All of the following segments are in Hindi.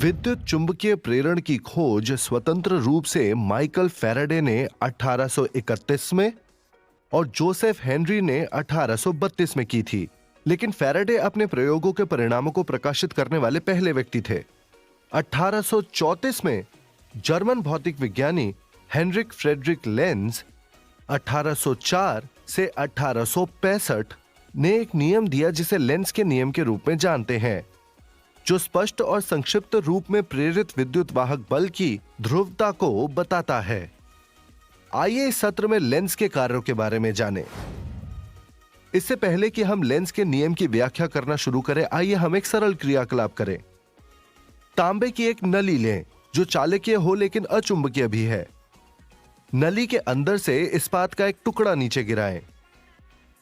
विद्युत चुंबकीय प्रेरण की खोज स्वतंत्र रूप से माइकल फैराडे ने 1831 में और जोसेफ हेनरी ने 1832 में की थी। लेकिन फैराडे अपने प्रयोगों के परिणामों को प्रकाशित करने वाले पहले व्यक्ति थे। 1834 में जर्मन भौतिक विज्ञानी हेनरिक फ्रेडरिक लेंज 1804 से 1865 ने एक नियम दिया जिसे लेंज के नियम के रूप में जानते हैं, जो स्पष्ट और संक्षिप्त रूप में प्रेरित विद्युत वाहक बल की ध्रुवता को बताता है। आइए इस सत्र में लेंज के कार्यों के बारे में जानें। इससे पहले कि हम लेंज के नियम की व्याख्या करना शुरू करें, आइए हम एक सरल क्रियाकलाप करें। तांबे की एक नली लें जो चालकीय हो लेकिन अचुंबकीय भी है। नली के अंदर से इस्पात का एक टुकड़ा नीचे गिराएं।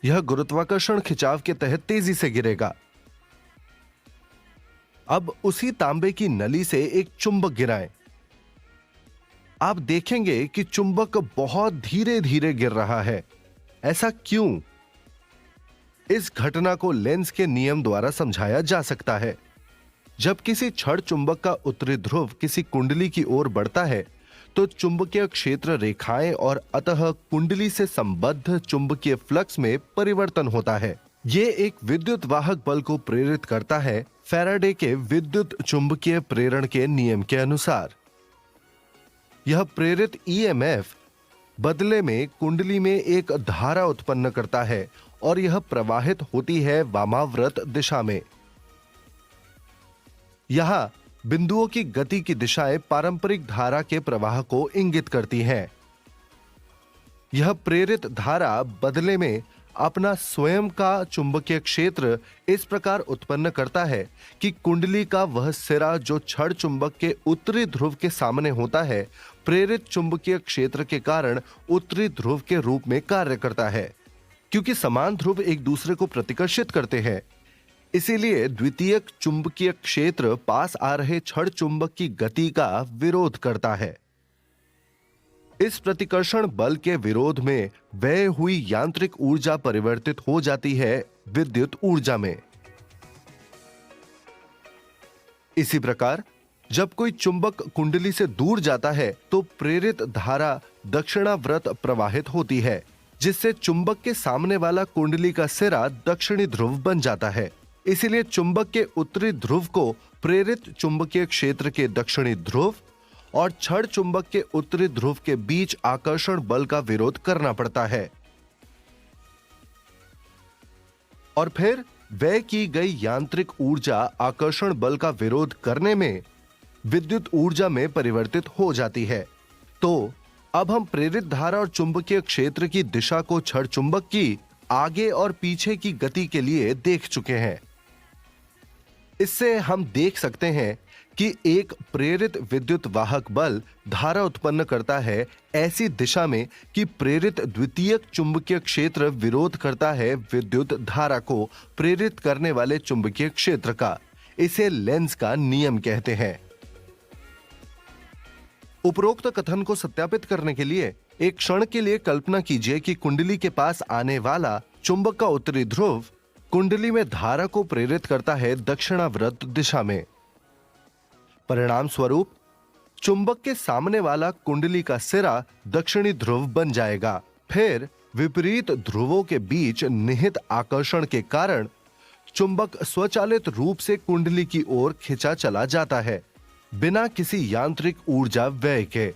यह गुरुत्वाकर्षण खिंचाव के तहत तेजी से गिरेगा। अब उसी तांबे की नली से एक चुंबक गिराएं। आप देखेंगे कि चुंबक बहुत धीरे धीरे गिर रहा है। ऐसा क्यों? इस घटना को लेंज के नियम द्वारा समझाया जा सकता है। जब किसी छड़ चुंबक का उत्तरी ध्रुव किसी कुंडली की ओर बढ़ता है तो चुंबकीय क्षेत्र रेखाएं और अतः कुंडली से संबद्ध चुंबकीय फ्लक्स में परिवर्तन होता है। यह एक विद्युत वाहक बल को प्रेरित करता है, फैराडे के विद्युत चुंबकीय प्रेरण के नियम के अनुसार। यह प्रेरित ईएमएफ बदले में कुंडली में एक धारा उत्पन्न करता है और यह प्रवाहित होती है वामाव्रत दिशा में। यहां बिंदुओं की गति की दिशाएं पारंपरिक धारा के प्रवाह को इंगित करती हैं। यह प्रेरित धारा बदले में अपना स्वयं का चुंबकीय क्षेत्र इस प्रकार उत्पन्न करता है कि कुंडली का वह सिरा जो छड़ चुंबक के उत्तरी ध्रुव के सामने होता है, प्रेरित चुंबकीय क्षेत्र के कारण उत्तरी ध्रुव के रूप में कार्य करता है। क्योंकि समान ध्रुव एक दूसरे को प्रतिकर्षित करते हैं, इसीलिए द्वितीयक चुंबकीय क्षेत्र पास आ रहे छड़ चुंबक की गति का विरोध करता है। इस प्रतिकर्षण बल के विरोध में व्यय हुई यांत्रिक ऊर्जा परिवर्तित हो जाती है विद्युत ऊर्जा में। इसी प्रकार जब कोई चुंबक कुंडली से दूर जाता है तो प्रेरित धारा दक्षिणाव्रत प्रवाहित होती है, जिससे चुंबक के सामने वाला कुंडली का सिरा दक्षिणी ध्रुव बन जाता है। इसीलिए चुंबक के उत्तरी ध्रुव को प्रेरित चुंबकीय क्षेत्र के दक्षिणी ध्रुव और छड़ चुंबक के उत्तरी ध्रुव के बीच आकर्षण बल का विरोध करना पड़ता है और फिर व्यय की गई यांत्रिक ऊर्जा आकर्षण बल का विरोध करने में विद्युत ऊर्जा में परिवर्तित हो जाती है। तो अब हम प्रेरित धारा और चुंबकीय क्षेत्र की दिशा को छड़ चुंबक की आगे और पीछे की गति के लिए देख चुके हैं। इससे हम देख सकते हैं कि एक प्रेरित विद्युत वाहक बल धारा उत्पन्न करता है ऐसी दिशा में कि प्रेरित द्वितीयक चुंबकीय क्षेत्र विरोध करता है विद्युत धारा को प्रेरित करने वाले चुंबकीय क्षेत्र का। इसे लेंज का नियम कहते हैं। उपरोक्त कथन को सत्यापित करने के लिए एक क्षण के लिए कल्पना कीजिए कि कुंडली के पास आने वाला चुंबक का उत्तरी ध्रुव कुंडली में धारा को प्रेरित करता है दक्षिणाव्रत दिशा में। परिणाम स्वरूप चुंबक के सामने वाला कुंडली का सिरा दक्षिणी ध्रुव बन जाएगा। फिर विपरीत ध्रुवों के बीच निहित आकर्षण के कारण चुंबक स्वचालित रूप से कुंडली की ओर खिंचा चला जाता है, बिना किसी यांत्रिक ऊर्जा व्यय के।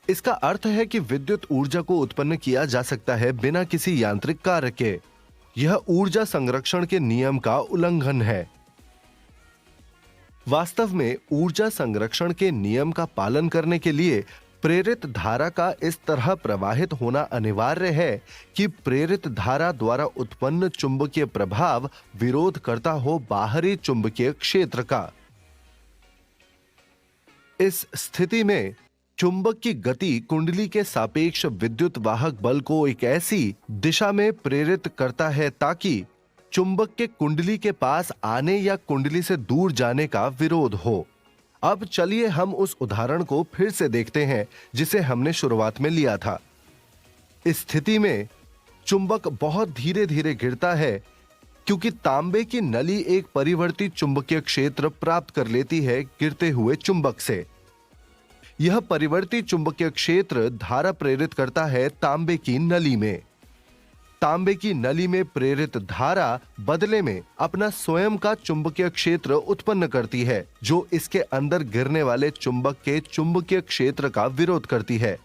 इसका अर्थ है कि विद्युत ऊर्जा को उत्पन्न किया जा सकता है बिना किसी यांत्रिक कार्य के। यह ऊर्जा संरक्षण के नियम का उल्लंघन है। वास्तव में ऊर्जा संरक्षण के नियम का पालन करने के लिए प्रेरित धारा का इस तरह प्रवाहित होना अनिवार्य है कि प्रेरित धारा द्वारा उत्पन्न चुंबकीय प्रभाव विरोध करता हो बाहरी चुंबकीय क्षेत्र का। इस स्थिति में चुंबक की गति कुंडली के सापेक्ष विद्युत वाहक बल को एक ऐसी दिशा में प्रेरित करता है ताकि चुंबक के कुंडली के पास आने या कुंडली से दूर जाने का विरोध हो। अब चलिए हम उस उदाहरण को फिर से देखते हैं जिसे हमने शुरुआत में लिया था। इस स्थिति में चुंबक बहुत धीरे धीरे गिरता है क्योंकि तांबे की नली एक परिवर्ती चुंबकीय क्षेत्र प्राप्त कर लेती है गिरते हुए चुंबक से। यह परिवर्ती चुंबकीय क्षेत्र धारा प्रेरित करता है तांबे की नली में। तांबे की नली में प्रेरित धारा बदले में अपना स्वयं का चुंबकीय क्षेत्र उत्पन्न करती है, जो इसके अंदर गिरने वाले चुंबक के चुंबकीय क्षेत्र का विरोध करती है।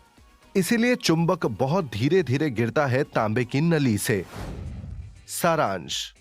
इसीलिए चुंबक बहुत धीरे धीरे गिरता है तांबे की नली से। सारांश: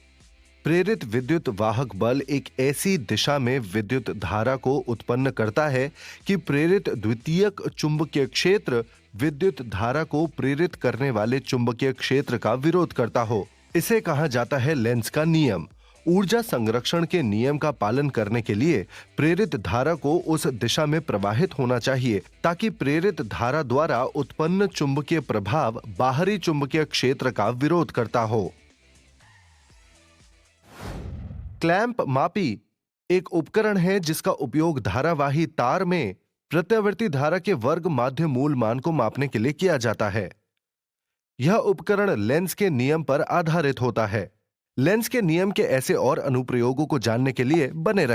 प्रेरित विद्युत वाहक बल एक ऐसी दिशा में विद्युत धारा को उत्पन्न करता है कि प्रेरित द्वितीयक चुंबकीय क्षेत्र विद्युत धारा को प्रेरित करने वाले चुंबकीय क्षेत्र का विरोध करता हो। इसे कहा जाता है लेंज का नियम। ऊर्जा संरक्षण के नियम का पालन करने के लिए प्रेरित धारा को उस दिशा में प्रवाहित होना चाहिए ताकि प्रेरित धारा द्वारा उत्पन्न चुंबकीय प्रभाव बाहरी चुंबकीय क्षेत्र का विरोध करता हो। क्लैंप मापी एक उपकरण है जिसका उपयोग धारावाही तार में प्रत्यावर्ती धारा के वर्ग माध्य मूल मान को मापने के लिए किया जाता है। यह उपकरण लेंज के नियम पर आधारित होता है। लेंज के नियम के ऐसे और अनुप्रयोगों को जानने के लिए बने रहें।